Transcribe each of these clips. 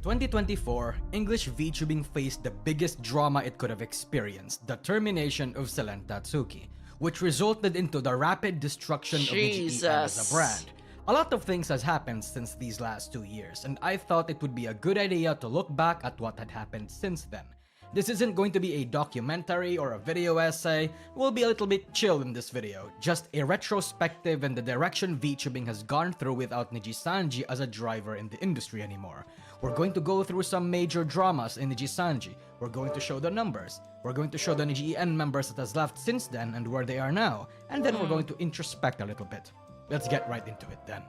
2024, English VTubing faced the biggest drama it could have experienced, the termination of Selen Tatsuki, which resulted into the rapid destruction of Niji as a brand. A lot of things has happened since these last 2 years, and I thought it would be a good idea to look back at what had happened since then. This isn't going to be a documentary or a video essay, we'll be a little bit chill in this video, just a retrospective in the direction VTubing has gone through without Nijisanji as a driver in the industry anymore. We're going to go through some major dramas in Nijisanji, we're going to show the numbers, we're going to show the Niji members that has left since then and where they are now, and then we're going to introspect a little bit. Let's get right into it then.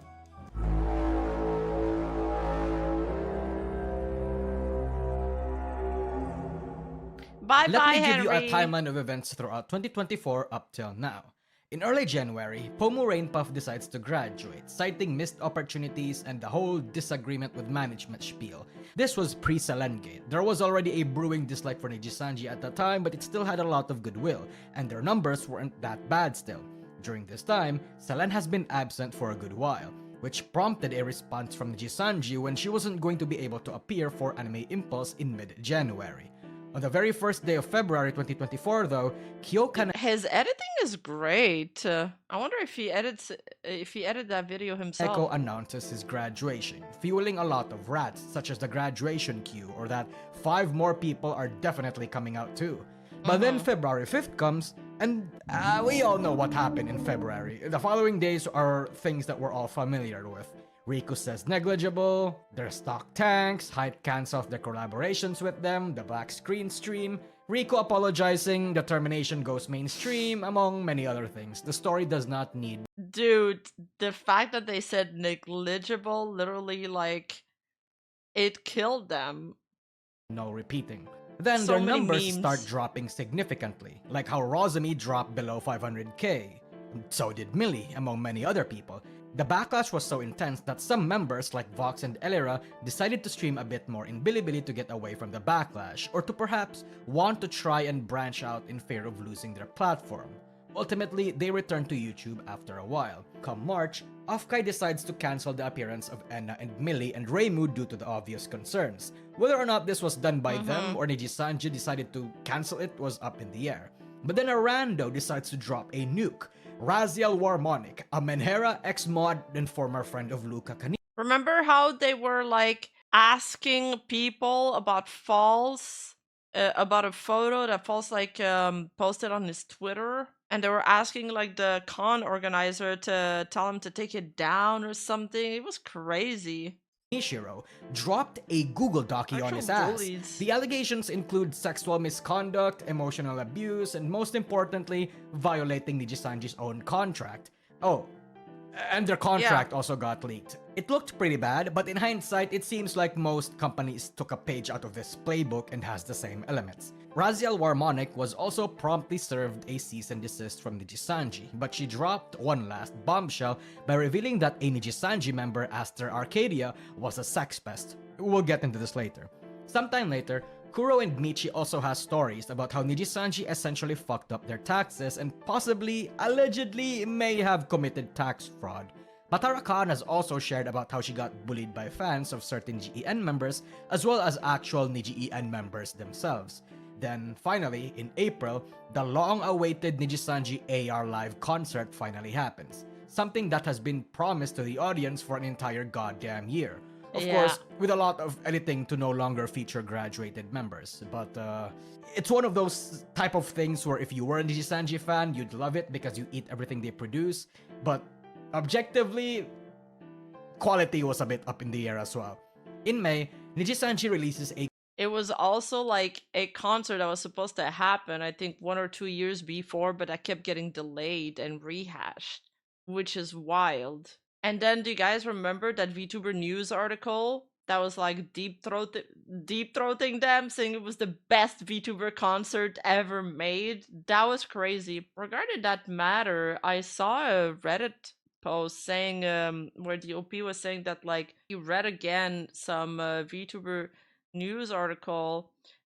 Let me give you a timeline of events throughout 2024 up till now. In early January, Pomu Rainpuff decides to graduate, citing missed opportunities and the whole disagreement with management spiel. This was pre-Selengate. There was already a brewing dislike for Nijisanji at the time, but it still had a lot of goodwill, and their numbers weren't that bad still. During this time, Selen has been absent for a good while, which prompted a response from Nijisanji when she wasn't going to be able to appear for Anime Impulse in mid-January. On the very first day of February 2024 though, Kyoka... His editing is great. I wonder if he edited that video himself. Eko announces his graduation, fueling a lot of rats such as the graduation queue or that 5 more people are definitely coming out too. But then February 5th comes, and we all know what happened in February. The following days are things that we're all familiar with. Riku says negligible, their stock tanks, Hype cancels their collaborations with them, the black screen stream, Riku apologizing, the termination goes mainstream, among many other things. The story does not need... Dude, the fact that they said negligible, literally like, it killed them. No repeating. Then their numbers start dropping significantly, like how Rosemi dropped below 500k. So did Millie, among many other people. The backlash was so intense that some members like Vox and Elira decided to stream a bit more in Bilibili to get away from the backlash, or to perhaps want to try and branch out in fear of losing their platform. Ultimately, they returned to YouTube after a while. Come March, Offkai decides to cancel the appearance of Enna and Millie and Reimu due to the obvious concerns. Whether or not this was done by them or Nijisanji decided to cancel it was up in the air. But then a rando decides to drop a nuke. Raziel Warmonic, a Menhera ex-mod and former friend of Luca Canini. Remember how they were like asking people about False, about a photo that False like posted on his Twitter? And they were asking like the con organizer to tell him to take it down or something. It was crazy. Nishiro dropped a Google Doci on his ass. The allegations include sexual misconduct, emotional abuse, and most importantly, violating Nijisanji's own contract. Oh, and their contract also got leaked. It looked pretty bad, but in hindsight, it seems like most companies took a page out of this playbook and has the same elements. Raziel Warmonic was also promptly served a cease and desist from Nijisanji, but she dropped one last bombshell by revealing that a Nijisanji member, Aster Arcadia, was a sex pest. We'll get into this later. Sometime later, Kuro and Michi also has stories about how Nijisanji essentially fucked up their taxes and possibly, allegedly, may have committed tax fraud. Patara Khan has also shared about how she got bullied by fans of certain GEN members as well as actual Niji-EN members themselves. Then, finally, in April, the long-awaited Nijisanji AR Live concert finally happens. Something that has been promised to the audience for an entire goddamn year. Of course, with a lot of editing to no longer feature graduated members. But, it's one of those type of things where if you were a Nijisanji fan, you'd love it because you eat everything they produce. But, objectively, quality was a bit up in the air as well. In May, Nijisanji releases a... It was also like a concert that was supposed to happen, I think 1 or 2 years before, but that kept getting delayed and rehashed, which is wild. And then do you guys remember that VTuber news article that was like deep throating them, saying it was the best VTuber concert ever made? That was crazy. Regarding that matter, I saw a Reddit post saying where the OP was saying that like he read again some VTuber news article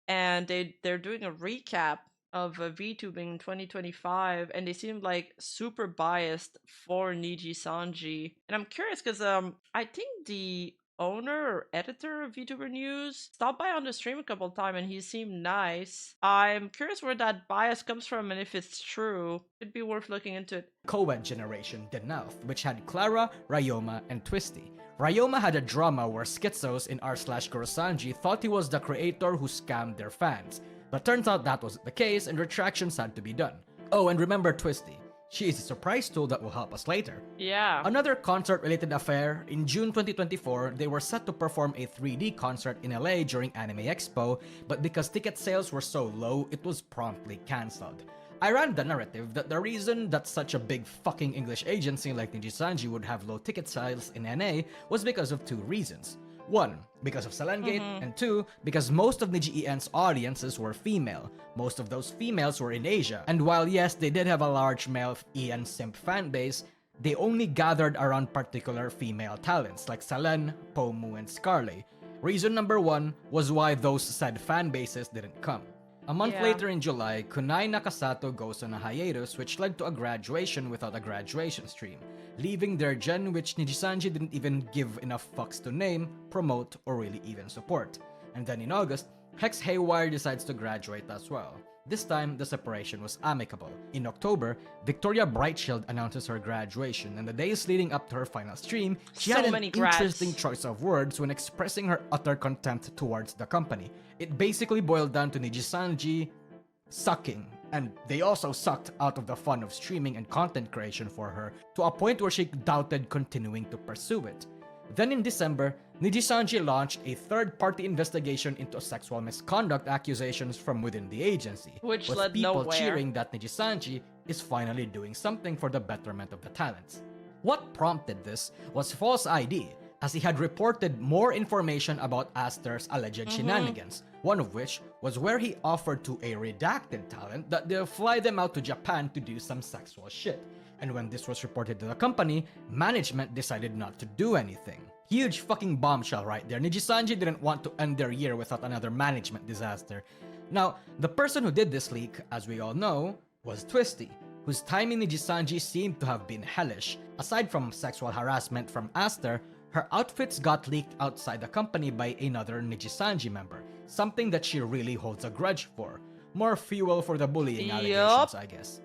and they're doing a recap of VTubing in 2025 and they seem like super biased for Nijisanji. And I'm curious because I think the owner or editor of VTuber News, stopped by on the stream a couple times and he seemed nice. I'm curious where that bias comes from and if it's true. It'd be worth looking into it. Co-ed generation, The Nouth, which had Clara, Ryoma, and Twisty. Ryoma had a drama where schizos in r/Nijisanji thought he was the creator who scammed their fans, but turns out that wasn't the case and retractions had to be done. Oh, and remember Twisty. She is a surprise tool that will help us later. Yeah. Another concert-related affair, in June 2024, they were set to perform a 3D concert in LA during Anime Expo, but because ticket sales were so low, it was promptly cancelled. I ran the narrative that the reason that such a big fucking English agency like Nijisanji would have low ticket sales in NA was because of two reasons. One, because of Selengate, and two, because most of Niji-EN's audiences were female. Most of those females were in Asia, and while yes, they did have a large male EN simp fanbase, they only gathered around particular female talents like Selen, Pomu, and Scarlet. Reason number one was why those said fanbases didn't come. A month later in July, Kunai Nakasato goes on a hiatus which led to a graduation without a graduation stream, leaving their gen which Nijisanji didn't even give enough fucks to name, promote, or really even support. And then in August, Hex Haywire decides to graduate as well. This time, the separation was amicable. In October, Victoria Brightshield announces her graduation, and the days leading up to her final stream, she had an interesting choice of words when expressing her utter contempt towards the company. It basically boiled down to Nijisanji sucking, and they also sucked out of the fun of streaming and content creation for her, to a point where she doubted continuing to pursue it. Then in December, Nijisanji launched a third-party investigation into sexual misconduct accusations from within the agency, which with led people nowhere. cheering that Nijisanji is finally doing something for the betterment of the talents. What prompted this was false ID, as he had reported more information about Aster's alleged shenanigans, one of which was where he offered to a redacted talent that they'll fly them out to Japan to do some sexual shit. And when this was reported to the company, management decided not to do anything. Huge fucking bombshell right there. Nijisanji didn't want to end their year without another management disaster. Now, the person who did this leak, as we all know, was Twisty, whose time in Nijisanji seemed to have been hellish. Aside from sexual harassment from Aster, her outfits got leaked outside the company by another Nijisanji member, something that she really holds a grudge for. More fuel for the bullying allegations, I guess.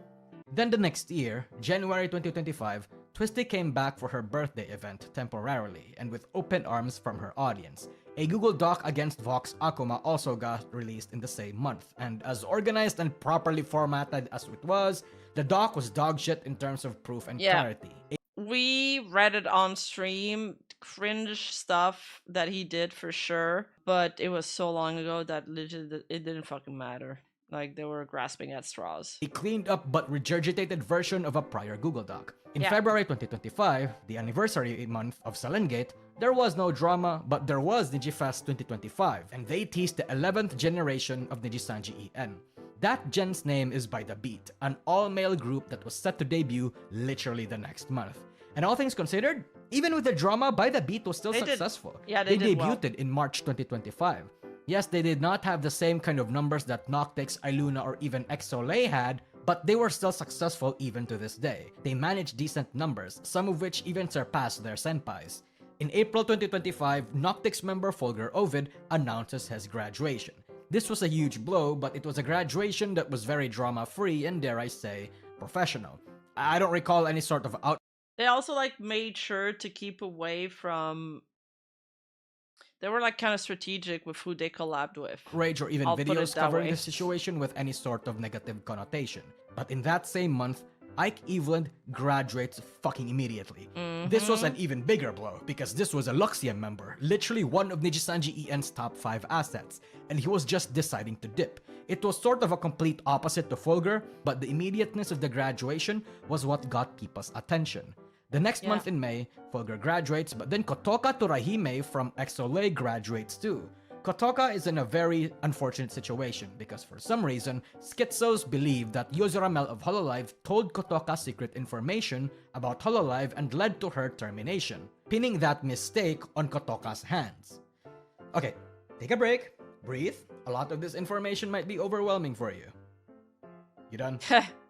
Then the next year, January 2025, Twisty came back for her birthday event temporarily and with open arms from her audience. A Google Doc against Vox Akuma also got released in the same month, and as organized and properly formatted as it was, the doc was dogshit in terms of proof and clarity. We read it on stream, cringe stuff that he did for sure, but it was so long ago that legit it didn't fucking matter. Like, they were grasping at straws. A cleaned up but regurgitated version of a prior Google Doc. In February 2025, the anniversary month of Selengate, there was no drama, but there was Nijifest 2025, and they teased the 11th generation of Nijisanji EN. That gen's name is By the Beat, an all-male group that was set to debut literally the next month. And all things considered, even with the drama, By the Beat was still successful. They did debuted in March 2025. Yes, they did not have the same kind of numbers that Noctix, Iluna, or even Exolay had, but they were still successful even to this day. They managed decent numbers, some of which even surpassed their senpais. In April 2025, Noctix member Folger Ovid announces his graduation. This was a huge blow, but it was a graduation that was very drama-free and, dare I say, professional. I don't recall any sort of They also made sure to keep away from... They were kind of strategic with who they collabed with. Rage or even videos covering the situation with any sort of negative connotation. But in that same month, Ike Eveland graduates fucking immediately. This was an even bigger blow, because this was a Luxian member, literally one of Nijisanji EN's top 5 assets, and he was just deciding to dip. It was sort of a complete opposite to Folger, but the immediateness of the graduation was what got people's attention. The next month in May, Folger graduates, but then Kotoka Torahime from Exolay graduates too. Kotoka is in a very unfortunate situation because for some reason, schizos believe that Yozuramel of Hololive told Kotoka secret information about Hololive and led to her termination, pinning that mistake on Kotoka's hands. Okay, take a break, breathe. A lot of this information might be overwhelming for you. You done?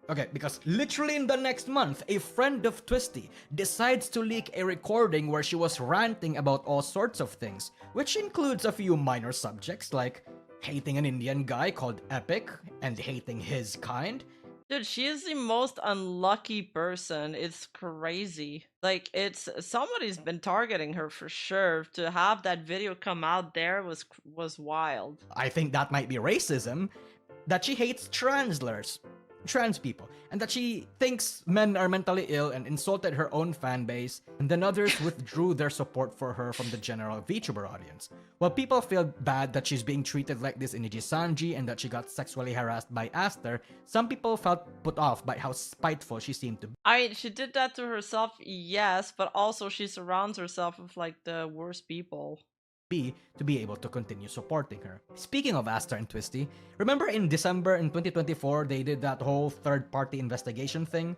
Okay, because literally in the next month, a friend of Twisty decides to leak a recording where she was ranting about all sorts of things, which includes a few minor subjects like hating an Indian guy called Epic and hating his kind. Dude, she is the most unlucky person. It's crazy. Like, it's somebody's been targeting her for sure. To have that video come out there was wild. I think that might be racism, that she hates trans people, and that she thinks men are mentally ill and insulted her own fan base, and then others withdrew their support for her from the general VTuber audience. While people feel bad that she's being treated like this in Nijisanji and that she got sexually harassed by Aster, some people felt put off by how spiteful she seemed to be. She did that to herself, yes, but also she surrounds herself with like the worst people. To be able to continue supporting her. Speaking of Aster and Twisty, remember in December in 2024 they did that whole third-party investigation thing?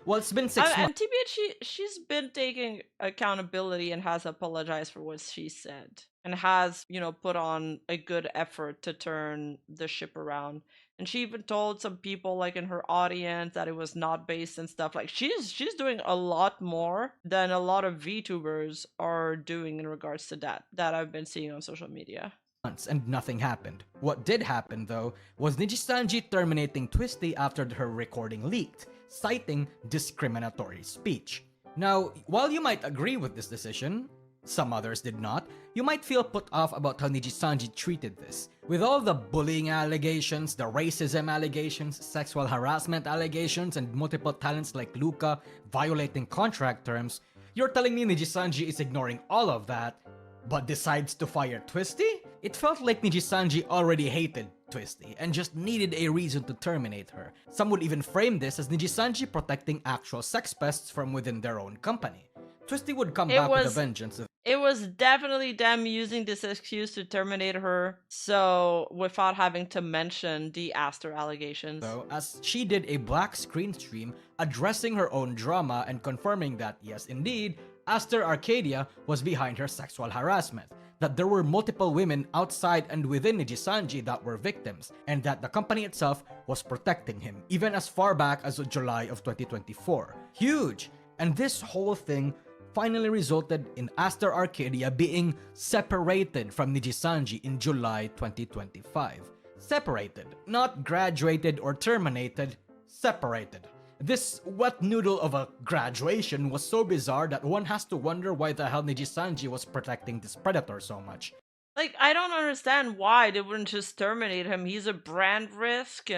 Well, it's been 6 months. And TBH, she's been taking accountability and has apologized for what she said. And has, you know, put on a good effort to turn the ship around. And she even told some people like in her audience that it was not based and stuff. Like she's doing a lot more than a lot of VTubers are doing in regards to that I've been seeing on social media. And nothing happened. What did happen though was Nijisanji terminating Twisty after her recording leaked, citing discriminatory speech. Now, while you might agree with this decision, some others did not, you might feel put off about how Nijisanji treated this. With all the bullying allegations, the racism allegations, sexual harassment allegations, and multiple talents like Luca violating contract terms, you're telling me Nijisanji is ignoring all of that, but decides to fire Twisty? It felt like Nijisanji already hated Twisty and just needed a reason to terminate her. Some would even frame this as Nijisanji protecting actual sex pests from within their own company. Twisty would come back with a vengeance. It was definitely them using this excuse to terminate her, so without having to mention the Aster allegations. So, as she did a black screen stream addressing her own drama and confirming that, yes indeed, Aster Arcadia was behind her sexual harassment, that there were multiple women outside and within Nijisanji that were victims, and that the company itself was protecting him, even as far back as July of 2024. Huge! And this whole thing finally resulted in Aster Arcadia being separated from Nijisanji in July 2025. Separated, not graduated or terminated, separated. This wet noodle of a graduation was so bizarre that one has to wonder why the hell Nijisanji was protecting this predator so much. Like, I don't understand why they wouldn't just terminate him. He's a brand risk.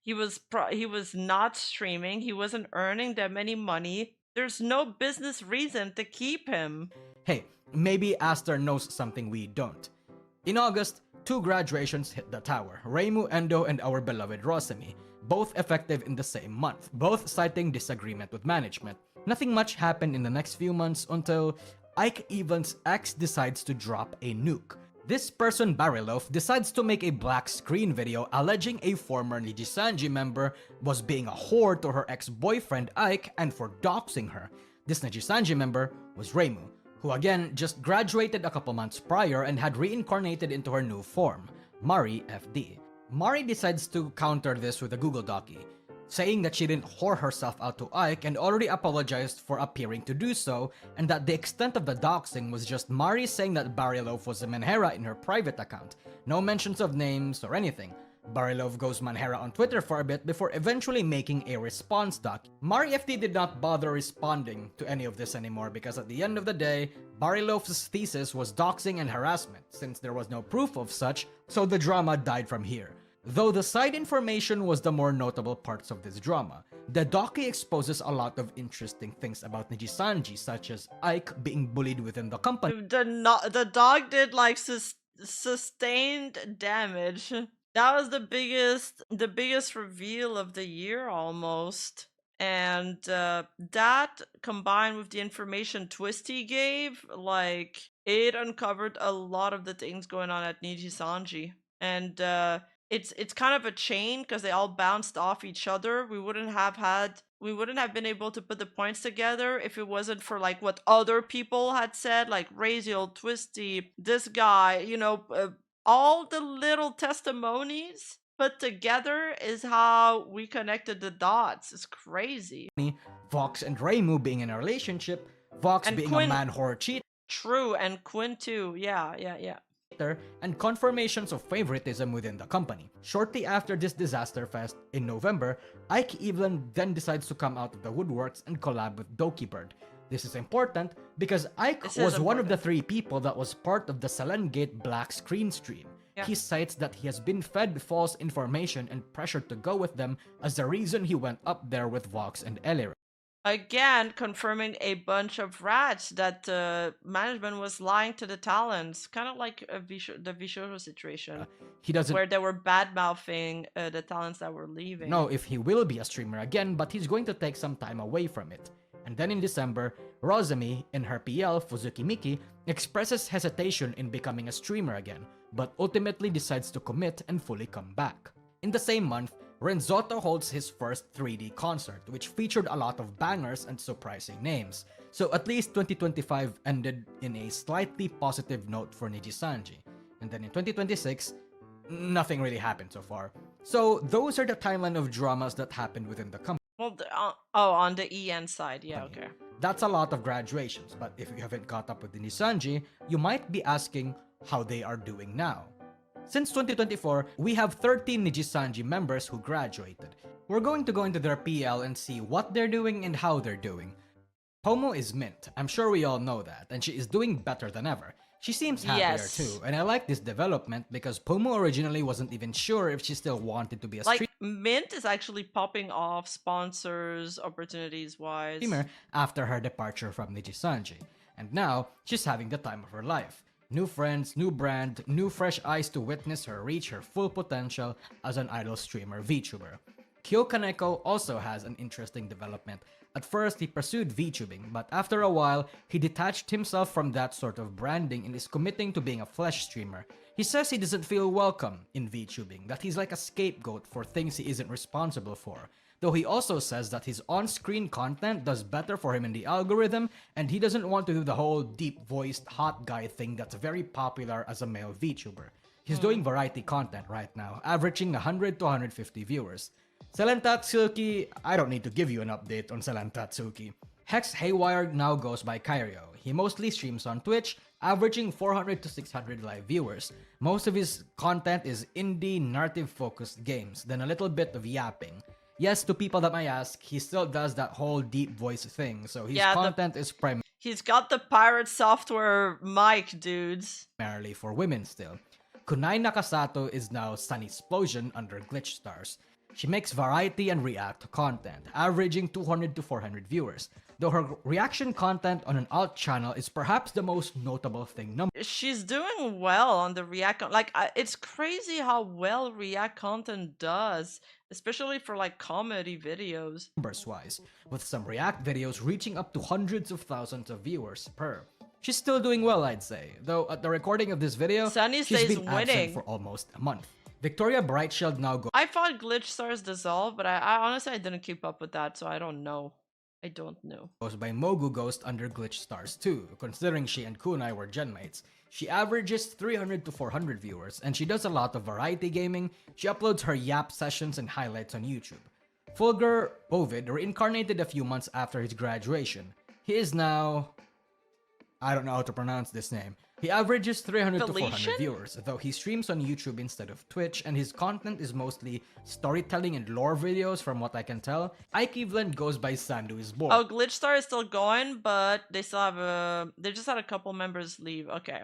He was not streaming. He wasn't earning that many money. There's no business reason to keep him. Hey, maybe Aster knows something we don't. In August, 2 graduations hit the tower, Reimu Endo and our beloved Rosemi, both effective in the same month, both citing disagreement with management. Nothing much happened in the next few months until Ike Evans' ex decides to drop a nuke. This person, Barilof, decides to make a black screen video alleging a former Nijisanji member was being a whore to her ex-boyfriend Ike and for doxing her. This Nijisanji member was Reimu, who again just graduated a couple months prior and had reincarnated into her new form, Mari FD. Mari decides to counter this with a Google Docky, saying that she didn't whore herself out to Ike and already apologized for appearing to do so, and that the extent of the doxing was just Mari saying that Barilof was a Manhera in her private account, no mentions of names or anything. Barilov goes Manhera on Twitter for a bit before eventually making a response doc. Mari FT did not bother responding to any of this anymore because at the end of the day, Barilov's thesis was doxing and harassment since there was no proof of such, so the drama died from here. Though the side information was the more notable parts of this drama, the docu exposes a lot of interesting things about Nijisanji, such as Ike being bullied within the company. The dog did like sustained damage. That was the biggest reveal of the year almost. And that combined with the information Twisty gave, like, it uncovered a lot of the things going on at Nijisanji. And it's kind of a chain because they all bounced off each other. We wouldn't have been able to put the points together if it wasn't for like what other people had said, like Raziel, Twisty, this guy, you know, all the little testimonies put together is how we connected the dots. It's crazy. Vox and Reimu being in a relationship, Vox And being Quinn, a man whore cheater, true, and Quinn too. Yeah. and confirmations of favoritism within the company. Shortly after this disaster fest in November, Ike Evelyn then decides to come out of the woodworks and collab with Dokibird. This is important because Ike was one of the 3 people that was part of the Selengate Black Screen stream. Yeah. He cites that he has been fed false information and pressured to go with them as the reason he went up there with Vox and Elira. Again, confirming a bunch of rats that management was lying to the talents, kind of like the Vtuber situation, He doesn't where they were bad-mouthing the talents that were leaving. know if he will be a streamer again, but he's going to take some time away from it. And then in December, Rosemi, in her PL, Fuzukimiki, expresses hesitation in becoming a streamer again, but ultimately decides to commit and fully come back. In the same month, Renzotto holds his first 3D concert, which featured a lot of bangers and surprising names. So at least 2025 ended in a slightly positive note for Nijisanji. And then in 2026, nothing really happened so far. So those are the timeline of dramas that happened within the company. Well, on the EN side, yeah, okay. That's a lot of graduations, but if you haven't caught up with the Nijisanji, you might be asking how they are doing now. Since 2024, we have 13 Nijisanji members who graduated. We're going to go into their PL and see what they're doing and how they're doing. Pomo is mint, I'm sure we all know that, and she is doing better than ever. She seems happier too, and I like this development because Pomo originally wasn't even sure if she still wanted to be a streamer. Mint is actually popping off sponsors, opportunities-wise. After her departure from Nijisanji, and now she's having the time of her life. New friends, new brand, new fresh eyes to witness her reach her full potential as an idol streamer VTuber. Kyo Kaneko also has an interesting development. At first, he pursued VTubing, but after a while, he detached himself from that sort of branding and is committing to being a flesh streamer. He says he doesn't feel welcome in VTubing, that he's like a scapegoat for things he isn't responsible for. Though he also says that his on-screen content does better for him in the algorithm, and he doesn't want to do the whole deep-voiced hot guy thing that's very popular as a male VTuber. He's doing variety content right now, averaging 100 to 150 viewers. Selentatsuki, I don't need to give you an update on Selentatsuki. Hex Haywire now goes by Kairio. He mostly streams on Twitch, averaging 400 to 600 live viewers. Most of his content is indie, narrative-focused games, then a little bit of yapping. Yes, to people that might ask, he still does that whole deep voice thing, so his content is He's got the pirate software mic, dudes. Primarily for women still. Kunai Nakasato is now Sunnysplosion under Glitch Stars. She makes variety and react content, averaging 200 to 400 viewers, though her reaction content on an alt channel is perhaps the most notable thing She's doing well on the react, it's crazy how well react content does, especially for like comedy videos. Numbers-wise, with some react videos reaching up to hundreds of thousands of viewers per. She's still doing well, I'd say, though at the recording of this video, Sunny she's stays been winning absent for almost a month. Victoria Brightshield now goes. I thought Glitch Stars dissolved, but I honestly I didn't keep up with that, so I don't know. I don't know. Goes by Mogu Ghost under Glitch Stars too, considering she and Kunai were genmates. She averages 300 to 400 viewers, and she does a lot of variety gaming. She uploads her Yap sessions and highlights on YouTube. Fulgur Ovid reincarnated a few months after his graduation. He is now... I don't know how to pronounce this name. He averages 300 to 400 viewers, though he streams on YouTube instead of Twitch, and his content is mostly storytelling and lore videos from what I can tell. Ike Evelyn goes by Sandu is bored. Oh, Glitch Star is still going, but they still have they just had a couple members leave. Okay.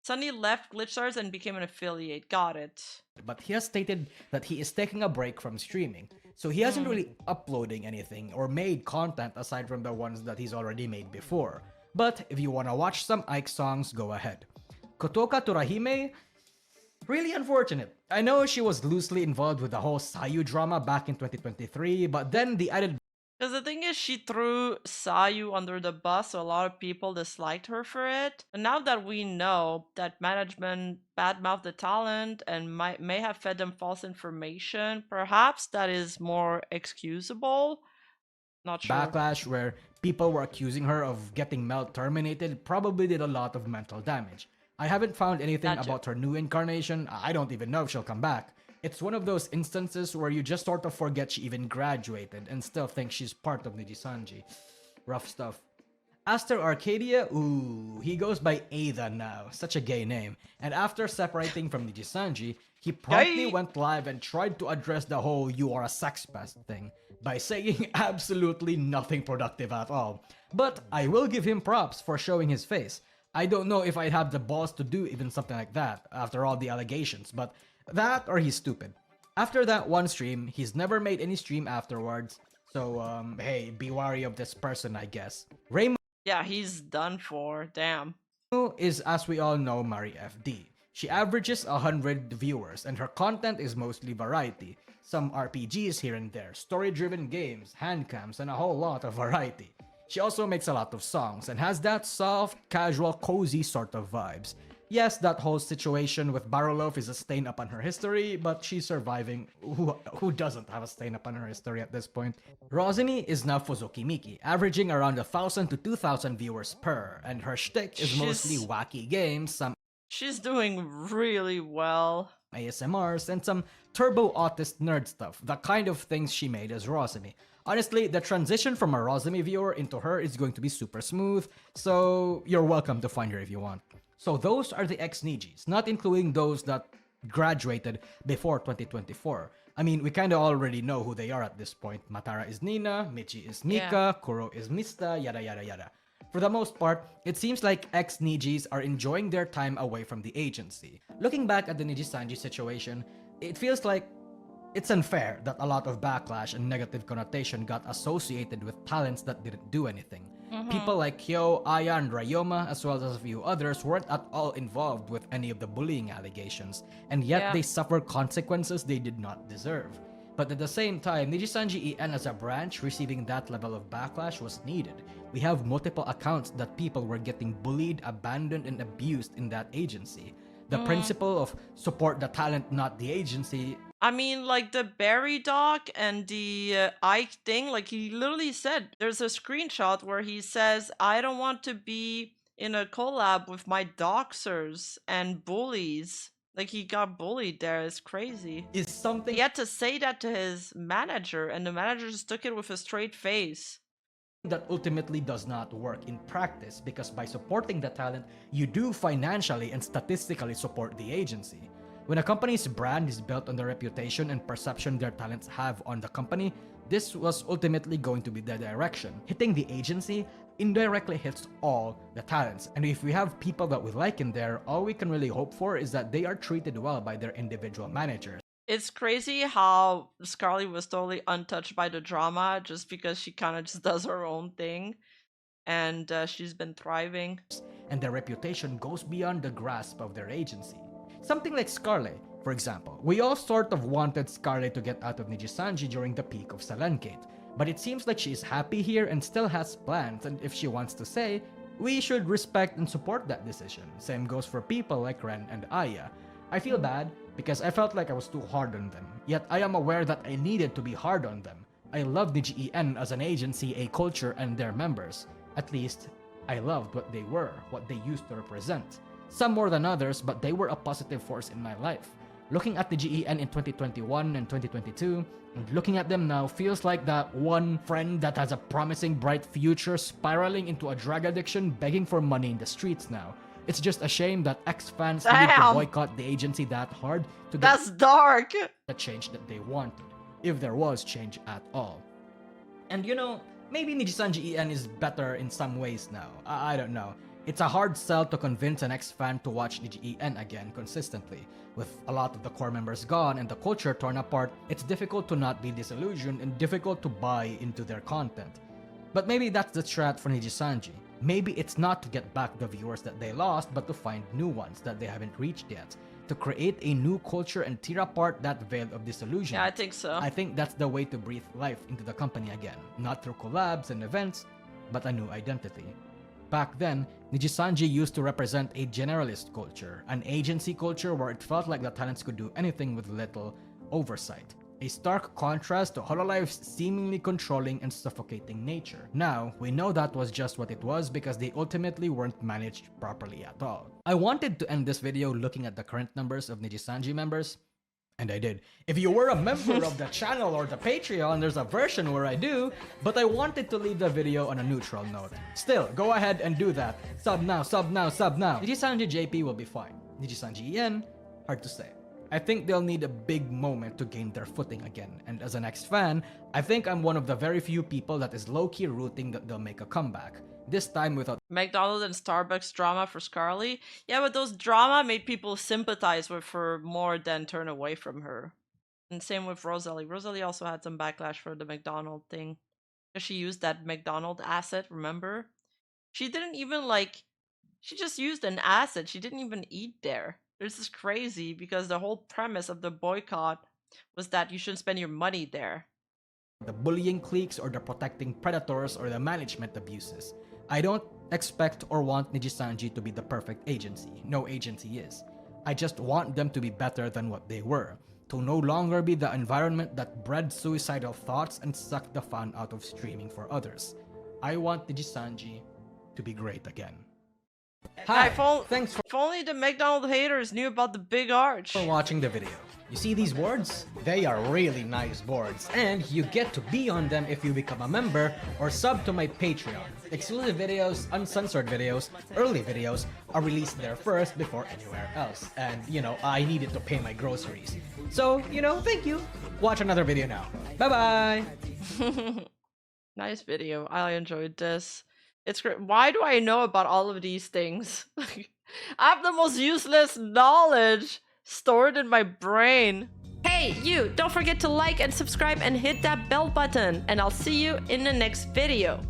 Sunny left Glitch Stars and became an affiliate. Got it. But he has stated that he is taking a break from streaming, so he hasn't really uploading anything or made content aside from the ones that he's already made before. But if you wanna watch some Ike songs, go ahead. Kotoka Turahime? Really unfortunate. I know she was loosely involved with the whole Sayu drama back in 2023, but then the added... Because the thing is, she threw Sayu under the bus, so a lot of people disliked her for it. And now that we know that management badmouthed the talent and may have fed them false information, perhaps that is more excusable. Not sure. Backlash where people were accusing her of getting Mel terminated probably did a lot of mental damage. I haven't found anything about her new incarnation. I don't even know if she'll come back. It's one of those instances where you just sort of forget she even graduated and still think she's part of Nijisanji. Rough stuff. Aster Arcadia, ooh, he goes by Ada now, such a gay name. And after separating from Nijisanji, he promptly went live and tried to address the whole "you are a sex pest" thing by saying absolutely nothing productive at all. But I will give him props for showing his face. I don't know if I'd have the balls to do even something like that after all the allegations, but that or he's stupid. After that one stream, he's never made any stream afterwards. So, hey, be wary of this person, I guess. Rima Yeah, he's done for. Damn. is, as we all know, Mari FD. She averages 100 viewers, and her content is mostly variety. Some RPGs here and there, story-driven games, handcams, and a whole lot of variety. She also makes a lot of songs, and has that soft, casual, cozy sort of vibes. Yes, that whole situation with Barolof is a stain upon her history, but she's surviving. Who doesn't have a stain upon her history at this point? Rosemi is now Fuzuki Miki, averaging around 1,000 to 2,000 viewers per, and her shtick is mostly wacky games, some She's doing really well. ASMRs, and some turbo autist nerd stuff, the kind of things she made as Rosemi. Honestly, the transition from a Rosemi viewer into her is going to be super smooth, so you're welcome to find her if you want. So those are the ex-Nijis, not including those that graduated before 2024. I mean, we kinda already know who they are at this point. Matara is Nina, Michi is Mika, Kuro is Mista, yada yada yada. For the most part, it seems like ex-Nijis are enjoying their time away from the agency. Looking back at the Nijisanji situation, it feels like it's unfair that a lot of backlash and negative connotation got associated with talents that didn't do anything. People like Hyo, Aya, and Ryoma, as well as a few others, weren't at all involved with any of the bullying allegations, and yet they suffered consequences they did not deserve. But at the same time, Nijisanji EN as a branch receiving that level of backlash was needed. We have multiple accounts that people were getting bullied, abandoned, and abused in that agency. The principle of support the talent, not the agency. I mean, like the Barry doc and the Ike thing, like he literally said, there's a screenshot where he says, I don't want to be in a collab with my doxers and bullies. Like he got bullied there. It's crazy. Is something He had to say that to his manager, and the manager just took it with a straight face. That ultimately does not work in practice, because by supporting the talent, you do financially and statistically support the agency. When a company's brand is built on the reputation and perception their talents have on the company, this was ultimately going to be the direction. Hitting the agency indirectly hits all the talents, and if we have people that we like in there, all we can really hope for is that they are treated well by their individual managers. It's crazy how Scarlett was totally untouched by the drama just because she kind of just does her own thing, and she's been thriving. And their reputation goes beyond the grasp of their agency. Something like Scarlett, for example. We all sort of wanted Scarlett to get out of Nijisanji during the peak of Selenkate, but it seems like she is happy here and still has plans, and if she wants to say, we should respect and support that decision. Same goes for people like Ren and Aya. I feel bad because I felt like I was too hard on them, yet I am aware that I needed to be hard on them. I love Niji EN as an agency, a culture, and their members. At least, I loved what they were, what they used to represent. Some more than others, but they were a positive force in my life. Looking at the GEN in 2021 and 2022, and looking at them now feels like that one friend that has a promising bright future spiraling into a drug addiction, begging for money in the streets now. It's just a shame that ex-fans needed to boycott the agency that hard to get That's dark! the change that they wanted, if there was change at all. And you know, maybe Nijisanji EN is better in some ways now. I don't know. It's a hard sell to convince an ex-fan to watch Niji EN again consistently. With a lot of the core members gone and the culture torn apart, it's difficult to not be disillusioned and difficult to buy into their content. But maybe that's the strat for Nijisanji. Maybe it's not to get back the viewers that they lost, but to find new ones that they haven't reached yet. To create a new culture and tear apart that veil of disillusion. Yeah, I think so. I think that's the way to breathe life into the company again. Not through collabs and events, but a new identity. Back then, Nijisanji used to represent a generalist culture, an agency culture where it felt like the talents could do anything with little oversight. A stark contrast to Hololive's seemingly controlling and suffocating nature. Now, we know that was just what it was because they ultimately weren't managed properly at all. I wanted to end this video looking at the current numbers of Nijisanji members. And I did. If you were a member of the channel or the Patreon, there's a version where I do, but I wanted to leave the video on a neutral note. Still, go ahead and do that. Sub now, sub now, sub now. Nijisanji JP will be fine. Nijisanji EN, hard to say. I think they'll need a big moment to gain their footing again, and as an ex-fan, I think I'm one of the very few people that is low-key rooting that they'll make a comeback. This time without McDonald's and Starbucks drama for Scarly. Yeah, but those drama made people sympathize with her more than turn away from her. And same with Rosalie. Rosalie also had some backlash for the McDonald thing. Because she used that McDonald asset, remember? She didn't even she just used an asset. She didn't even eat there. This is crazy because the whole premise of the boycott was that you shouldn't spend your money there. the bullying cliques or the protecting predators or the management abuses. I don't expect or want Nijisanji to be the perfect agency. No agency is. I just want them to be better than what they were. To no longer be the environment that bred suicidal thoughts and sucked the fun out of streaming for others. I want Nijisanji to be great again. Hi, thanks if only the McDonald's haters knew about the big arch. for watching the video. You see these boards? They are really nice boards, and you get to be on them if you become a member or sub to my Patreon. Exclusive videos, uncensored videos, early videos are released there first before anywhere else. And, I needed to pay my groceries. So, thank you. Watch another video now. Bye-bye! Nice video. I enjoyed this. It's great. Why do I know about all of these things? I have the most useless knowledge stored in my brain. Hey, you! Don't forget to like and subscribe and hit that bell button. And I'll see you in the next video.